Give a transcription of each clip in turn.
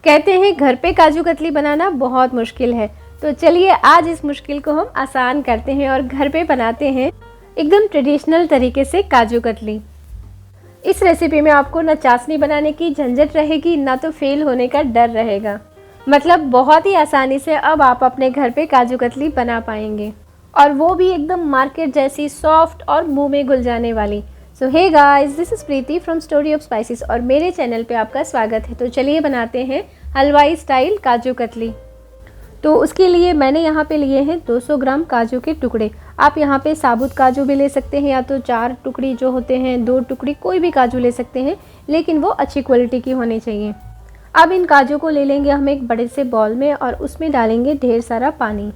कहते हैं घर पे काजू कतली बनाना बहुत मुश्किल है, तो चलिए आज इस मुश्किल को हम आसान करते हैं और घर पे बनाते हैं एकदम ट्रेडिशनल तरीके से काजू कतली। इस रेसिपी में आपको ना चाशनी बनाने की झंझट रहेगी, ना तो फेल होने का डर रहेगा। मतलब बहुत ही आसानी से अब आप अपने घर पे काजू कतली बना पाएंगे, और वो भी एकदम मार्केट जैसी सॉफ्ट और मुंह में घुल जाने वाली। So hey guys, this is Preeti from story of spices और मेरे चैनल पे आपका स्वागत है। तो चलिए बनाते हैं हलवाई स्टाइल काजू कतली। तो उसके लिए मैंने यहाँ पे लिए हैं 200 ग्राम काजू के टुकड़े। आप यहाँ पे साबुत काजू भी ले सकते हैं, या तो 4 टुकड़ी जो होते हैं, 2 टुकड़ी, कोई भी काजू ले सकते हैं, लेकिन वो अच्छी क्वालिटी की होनी चाहिए। अब इन काजू को ले लेंगे हम एक बड़े से बॉल में और उसमें डालेंगे ढेर सारा पानी।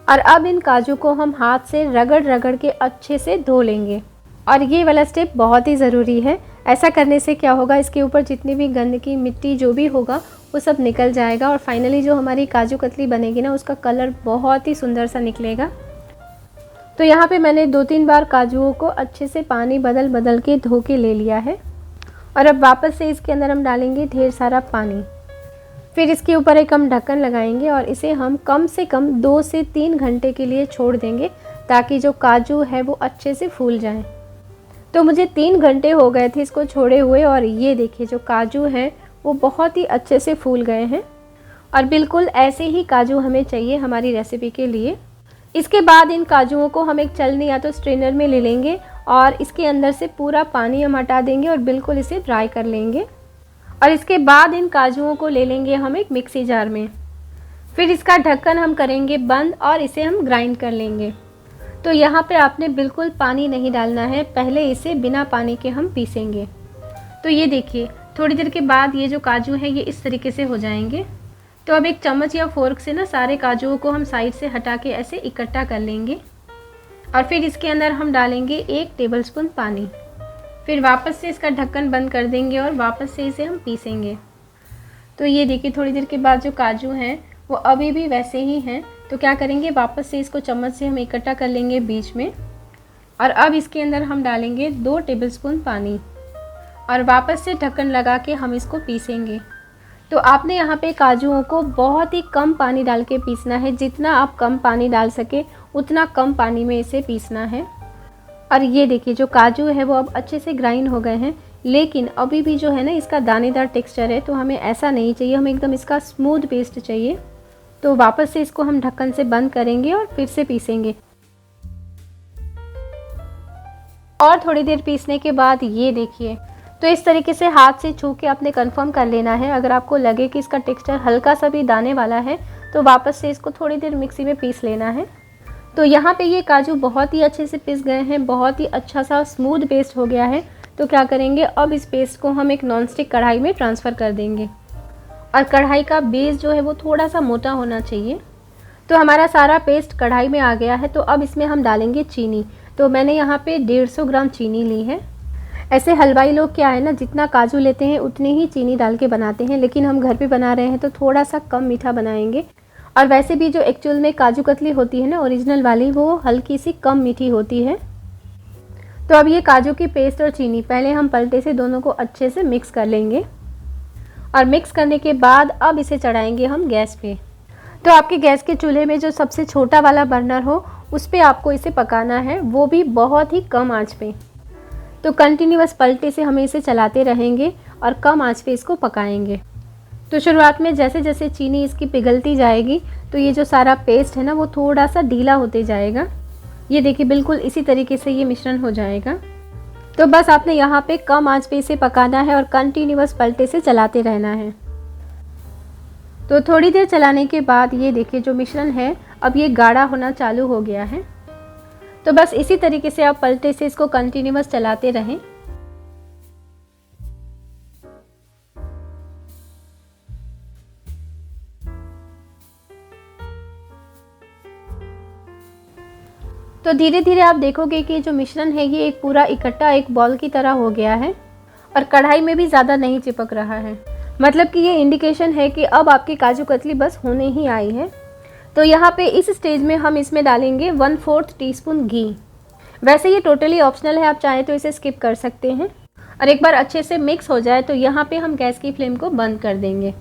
और अब इन काजू को हम हाथ से रगड़ रगड़ के अच्छे से धो लेंगे। और ये वाला स्टेप बहुत ही ज़रूरी है। ऐसा करने से क्या होगा, इसके ऊपर जितनी भी गंदगी, मिट्टी जो भी होगा वो सब निकल जाएगा और फाइनली जो हमारी काजू कतली बनेगी ना, उसका कलर बहुत ही सुंदर सा निकलेगा। तो यहाँ पे मैंने 2-3 बार काजुओं को अच्छे से पानी बदल बदल के धो के ले लिया है। और अब वापस से इसके अंदर हम डालेंगे ढेर सारा पानी। फिर इसके ऊपर एक हम ढक्कन लगाएंगे और इसे हम कम से कम 2 से 3 घंटे के लिए छोड़ देंगे, ताकि जो काजू है वो अच्छे से फूल जाए। तो मुझे 3 घंटे हो गए थे इसको छोड़े हुए, और ये देखिए जो काजू हैं वो बहुत ही अच्छे से फूल गए हैं। और बिल्कुल ऐसे ही काजू हमें चाहिए हमारी रेसिपी के लिए। इसके बाद इन काजुओं को हम एक छलनी या तो स्ट्रेनर में ले लेंगे और इसके अंदर से पूरा पानी हम हटा देंगे और बिल्कुल इसे ड्राई कर लेंगे। और इसके बाद इन काजुओं को ले लेंगे हम एक मिक्सी जार में। फिर इसका ढक्कन हम करेंगे बंद और इसे हम ग्राइंड कर लेंगे। तो यहाँ पे आपने बिल्कुल पानी नहीं डालना है, पहले इसे बिना पानी के हम पीसेंगे। तो ये देखिए थोड़ी देर के बाद ये जो काजू है ये इस तरीके से हो जाएंगे। तो अब एक चम्मच या फोर्क से ना सारे काजुओं को हम साइड से हटा के ऐसे इकट्ठा कर लेंगे। और फिर इसके अंदर हम डालेंगे 1 टेबलस्पून पानी। फिर वापस से इसका ढक्कन बंद कर देंगे और वापस से इसे हम पीसेंगे। तो ये देखिए थोड़ी देर के बाद जो काजू हैं वो अभी भी वैसे ही हैं। तो क्या करेंगे, वापस से इसको चम्मच से हम इकट्ठा कर लेंगे बीच में। और अब इसके अंदर हम डालेंगे 2 टेबलस्पून पानी और वापस से ढक्कन लगा के हम इसको पीसेंगे। तो आपने यहाँ पे काजुओं को बहुत ही कम पानी डाल के पीसना है। जितना आप कम पानी डाल सके उतना कम पानी में इसे पीसना है। और ये देखिए जो काजू है वो अब अच्छे से ग्राइंड हो गए हैं, लेकिन अभी भी जो है ना इसका दानेदार टेक्सचर है। तो हमें ऐसा नहीं चाहिए, हमें एकदम इसका स्मूथ पेस्ट चाहिए। तो वापस से इसको हम ढक्कन से बंद करेंगे और फिर से पीसेंगे। और थोड़ी देर पीसने के बाद ये देखिए, तो इस तरीके से हाथ से छू के आपने कंफर्म कर लेना है। अगर आपको लगे कि इसका टेक्सचर हल्का सा भी दाने वाला है तो वापस से इसको थोड़ी देर मिक्सी में पीस लेना है। तो यहाँ पे ये काजू बहुत ही अच्छे से पिस गए हैं, बहुत ही अच्छा सा स्मूथ पेस्ट हो गया है। तो क्या करेंगे, अब इस पेस्ट को हम एक नॉनस्टिक कढ़ाई में ट्रांसफ़र कर देंगे। और कढ़ाई का बेस जो है वो थोड़ा सा मोटा होना चाहिए। तो हमारा सारा पेस्ट कढ़ाई में आ गया है। तो अब इसमें हम डालेंगे चीनी। तो मैंने यहाँ पे 150 ग्राम चीनी ली है। ऐसे हलवाई लोग क्या है ना, जितना काजू लेते हैं उतनी ही चीनी डाल के बनाते हैं, लेकिन हम घर पे बना रहे हैं तो थोड़ा सा कम मीठा बनाएंगे। और वैसे भी जो एक्चुअल में काजू कतली होती है ना ओरिजिनल वाली, वो हल्की सी कम मीठी होती है। तो अब ये काजू की पेस्ट और चीनी पहले हम पलटे से दोनों को अच्छे से मिक्स कर लेंगे। और मिक्स करने के बाद अब इसे चढ़ाएंगे हम गैस पे। तो आपके गैस के चूल्हे में जो सबसे छोटा वाला बर्नर हो उस पे आपको इसे पकाना है, वो भी बहुत ही कम आंच पे। तो कंटिन्यूअस पलटे से हमें इसे चलाते रहेंगे और कम आंच पे इसको पकाएंगे। तो शुरुआत में जैसे जैसे चीनी इसकी पिघलती जाएगी तो ये जो सारा पेस्ट है ना वो थोड़ा सा ढीला होते जाएगा। ये देखिए बिल्कुल इसी तरीके से ये मिश्रण हो जाएगा। तो बस आपने यहाँ पे कम आंच पे इसे पकाना है और कंटिन्यूअस पलटे से चलाते रहना है। तो थोड़ी देर चलाने के बाद ये देखिए जो मिश्रण है अब ये गाढ़ा होना चालू हो गया है। तो बस इसी तरीके से आप पलटे से इसको कंटिन्यूअस चलाते रहें। तो धीरे धीरे आप देखोगे कि जो मिश्रण है ये एक पूरा इकट्ठा एक बॉल की तरह हो गया है और कढ़ाई में भी ज़्यादा नहीं चिपक रहा है। मतलब कि ये इंडिकेशन है कि अब आपकी काजू कतली बस होने ही आई है। तो यहाँ पे इस स्टेज में हम इसमें डालेंगे 1/4 टीस्पून घी। वैसे ये टोटली ऑप्शनल है, आप चाहें तो इसे स्किप कर सकते हैं। और एक बार अच्छे से मिक्स हो जाए तो यहाँ पे हम गैस की फ्लेम को बंद कर देंगे।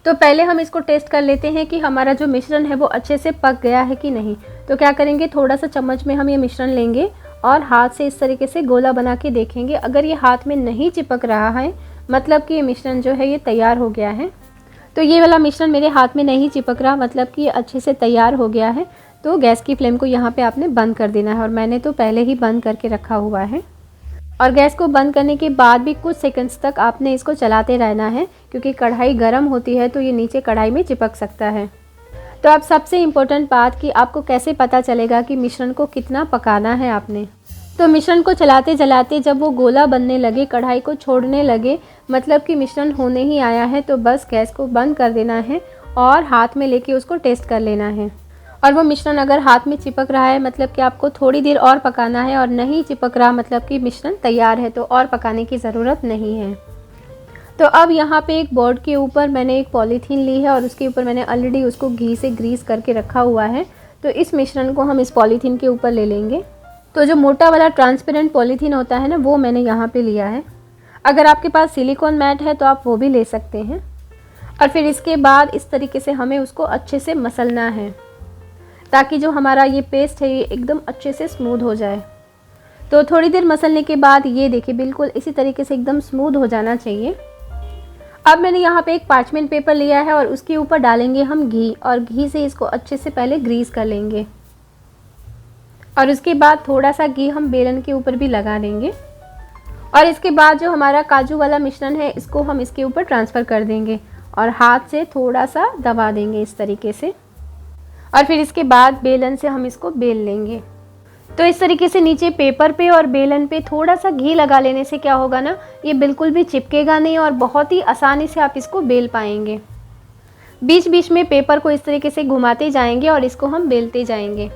तो पहले हम इसको टेस्ट कर लेते हैं कि हमारा जो मिश्रण है वो अच्छे से पक गया है कि नहीं। तो क्या करेंगे, थोड़ा सा चम्मच में हम ये मिश्रण लेंगे और हाथ से इस तरीके से गोला बना के देखेंगे। अगर ये हाथ में नहीं चिपक रहा है मतलब कि ये मिश्रण जो है ये तैयार हो गया है। तो ये वाला मिश्रण मेरे हाथ में नहीं चिपक रहा मतलब कि ये अच्छे से तैयार हो गया है। तो गैस की फ्लेम को यहाँ पे आपने बंद कर देना है और मैंने तो पहले ही बंद करके रखा हुआ है। और गैस को बंद करने के बाद भी कुछ सेकंड्स तक आपने इसको चलाते रहना है क्योंकि कढ़ाई गर्म होती है तो ये नीचे कढ़ाई में चिपक सकता है। तो अब सबसे इम्पोर्टेंट बात कि आपको कैसे पता चलेगा कि मिश्रण को कितना पकाना है आपने। तो मिश्रण को चलाते चलाते जब वो गोला बनने लगे, कढ़ाई को छोड़ने लगे, मतलब कि मिश्रण होने ही आया है, तो बस गैस को बंद कर देना है और हाथ में लेके उसको टेस्ट कर लेना है। और वो मिश्रण अगर हाथ में चिपक रहा है मतलब कि आपको थोड़ी देर और पकाना है, और नहीं चिपक रहा मतलब कि मिश्रण तैयार है, तो और पकाने की ज़रूरत नहीं है। तो अब यहाँ पे एक बोर्ड के ऊपर मैंने एक पॉलीथीन ली है और उसके ऊपर मैंने ऑलरेडी उसको घी से ग्रीस करके रखा हुआ है। तो इस मिश्रण को हम इस पॉलीथीन के ऊपर ले लेंगे। तो जो मोटा वाला ट्रांसपेरेंट पॉलीथीन होता है ना, वो मैंने यहाँ पे लिया है। अगर आपके पास सिलिकॉन मैट है तो आप वो भी ले सकते हैं। और फिर इसके बाद इस तरीके से हमें उसको अच्छे से मसलना है ताकि जो हमारा ये पेस्ट है ये एकदम अच्छे से स्मूथ हो जाए। तो थोड़ी देर मसलने के बाद ये देखिए बिल्कुल इसी तरीके से एकदम स्मूथ हो जाना चाहिए। अब मैंने यहाँ पे एक पार्चमेंट पेपर लिया है और उसके ऊपर डालेंगे हम घी, और घी से इसको अच्छे से पहले ग्रीस कर लेंगे। और उसके बाद थोड़ा सा घी हम बेलन के ऊपर भी लगा देंगे। और इसके बाद जो हमारा काजू वाला मिश्रण है इसको हम इसके ऊपर ट्रांसफ़र कर देंगे और हाथ से थोड़ा सा दबा देंगे इस तरीके से। और फिर इसके बाद बेलन से हम इसको बेल लेंगे। तो इस तरीके से नीचे पेपर पे और बेलन पे थोड़ा सा घी लगा लेने से क्या होगा ना, ये बिल्कुल भी चिपकेगा नहीं और बहुत ही आसानी से आप इसको बेल पाएंगे। बीच बीच में पेपर को इस तरीके से घुमाते जाएंगे और इसको हम बेलते जाएंगे।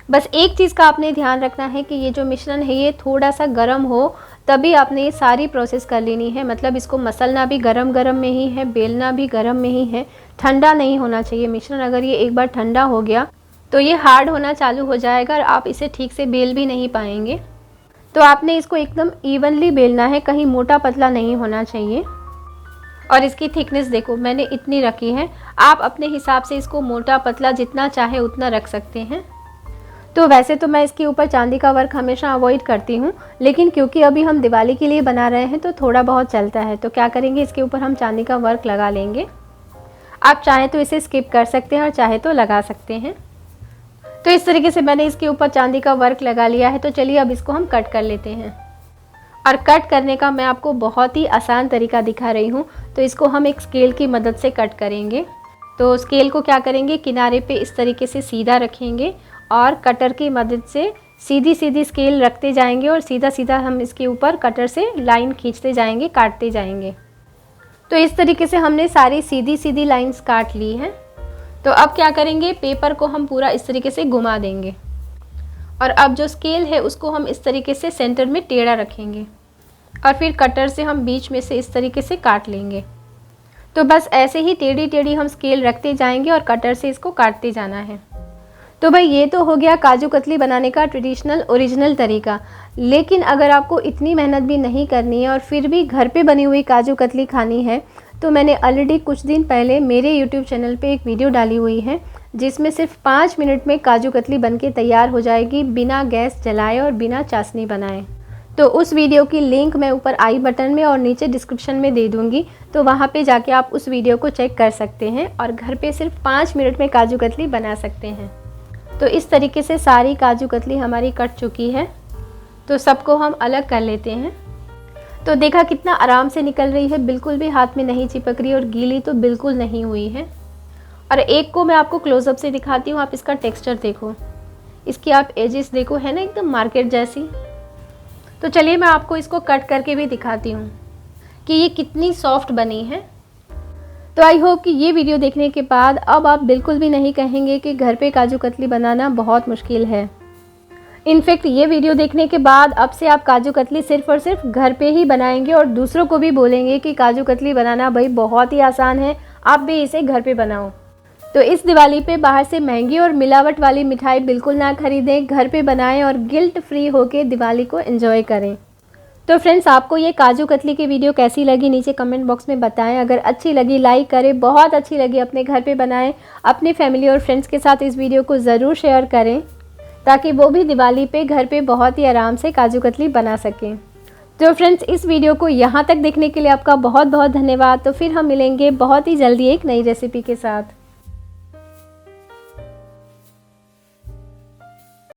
बस एक चीज़ का आपने ध्यान रखना है कि ये जो मिश्रण है ये थोड़ा सा गर्म हो, तभी आपने ये सारी प्रोसेस कर लेनी है। मतलब इसको मसलना भी गरम गरम में ही है, बेलना भी गरम में ही है, ठंडा नहीं होना चाहिए मिश्रण। अगर ये एक बार ठंडा हो गया तो ये हार्ड होना चालू हो जाएगा और आप इसे ठीक से बेल भी नहीं पाएंगे। तो आपने इसको एकदम इवनली बेलना है, कहीं मोटा पतला नहीं होना चाहिए। और इसकी थिकनेस देखो मैंने इतनी रखी है, आप अपने हिसाब से इसको मोटा पतला जितना चाहे उतना रख सकते हैं। तो वैसे तो मैं इसके ऊपर चांदी का वर्क हमेशा अवॉइड करती हूँ, लेकिन क्योंकि अभी हम दिवाली के लिए बना रहे हैं तो थोड़ा बहुत चलता है, तो क्या करेंगे इसके ऊपर हम चांदी का वर्क लगा लेंगे। आप चाहें तो इसे स्किप कर सकते हैं और चाहे तो लगा सकते हैं। तो इस तरीके से मैंने इसके ऊपर चांदी का वर्क लगा लिया है। तो चलिए अब इसको हम कट कर लेते हैं। और कट करने का मैं आपको बहुत ही आसान तरीका दिखा रही हूँ। तो इसको हम एक स्केल की मदद से कट करेंगे। तो स्केल को क्या करेंगे, किनारे पे इस तरीके से सीधा रखेंगे और कटर की मदद से सीधी सीधी स्केल रखते जाएंगे और सीधा सीधा हम इसके ऊपर कटर से लाइन खींचते जाएंगे, काटते जाएंगे। तो इस तरीके से हमने सारी सीधी सीधी लाइंस काट ली हैं। तो अब क्या करेंगे, पेपर को हम पूरा इस तरीके से घुमा देंगे और अब जो स्केल है उसको हम इस तरीके से सेंटर में टेढ़ा रखेंगे और फिर कटर से हम बीच में से इस तरीके से काट लेंगे। तो बस ऐसे ही टेढ़ी टेढ़ी हम स्केल रखते जाएंगे और कटर से इसको काटते जाना है। तो भाई ये तो हो गया काजू कतली बनाने का ट्रेडिशनल ओरिजिनल तरीका। लेकिन अगर आपको इतनी मेहनत भी नहीं करनी है और फिर भी घर पे बनी हुई काजू कतली खानी है, तो मैंने ऑलरेडी कुछ दिन पहले मेरे YouTube चैनल पे एक वीडियो डाली हुई है जिसमें सिर्फ 5 मिनट में काजू कतली बनके तैयार हो जाएगी बिना गैस जलाए और बिना चाशनी बनाए। तो उस वीडियो की लिंक मैं ऊपर आई बटन में और नीचे डिस्क्रिप्शन में दे दूँगी, तो वहाँ पे जाके आप उस वीडियो को चेक कर सकते हैं और घर पे सिर्फ 5 मिनट में काजू कतली बना सकते हैं। तो इस तरीके से सारी काजू कतली हमारी कट चुकी है। तो सबको हम अलग कर लेते हैं। तो देखा कितना आराम से निकल रही है, बिल्कुल भी हाथ में नहीं चिपक रही और गीली तो बिल्कुल नहीं हुई है। और एक को मैं आपको क्लोजअप से दिखाती हूँ, आप इसका टेक्सचर देखो, इसकी आप एजेस देखो, है ना एकदम मार्केट जैसी। तो चलिए मैं आपको इसको कट करके भी दिखाती हूँ कि ये कितनी सॉफ्ट बनी है। तो आई होप कि ये वीडियो देखने के बाद अब आप बिल्कुल भी नहीं कहेंगे कि घर पे काजू कतली बनाना बहुत मुश्किल है। इनफैक्ट ये वीडियो देखने के बाद अब से आप काजू कतली सिर्फ और सिर्फ घर पे ही बनाएंगे और दूसरों को भी बोलेंगे कि काजू कतली बनाना भाई बहुत ही आसान है, आप भी इसे घर पे बनाओ। तो इस दिवाली पे बाहर से महंगी और मिलावट वाली मिठाई बिल्कुल ना खरीदें, घर पे बनाएं और गिल्ट फ्री होके दिवाली को एंजॉय करें। तो फ्रेंड्स, आपको ये काजू कतली की वीडियो कैसी लगी नीचे कमेंट बॉक्स में बताएं। अगर अच्छी लगी लाइक करें, बहुत अच्छी लगी अपने घर पे बनाएं। अपने फैमिली और फ्रेंड्स के साथ इस वीडियो को ज़रूर शेयर करें ताकि वो भी दिवाली पे घर पे बहुत ही आराम से काजू कतली बना सकें। तो फ्रेंड्स, इस वीडियो को यहाँ तक देखने के लिए आपका बहुत बहुत धन्यवाद। तो फिर हम मिलेंगे बहुत ही जल्दी एक नई रेसिपी के साथ।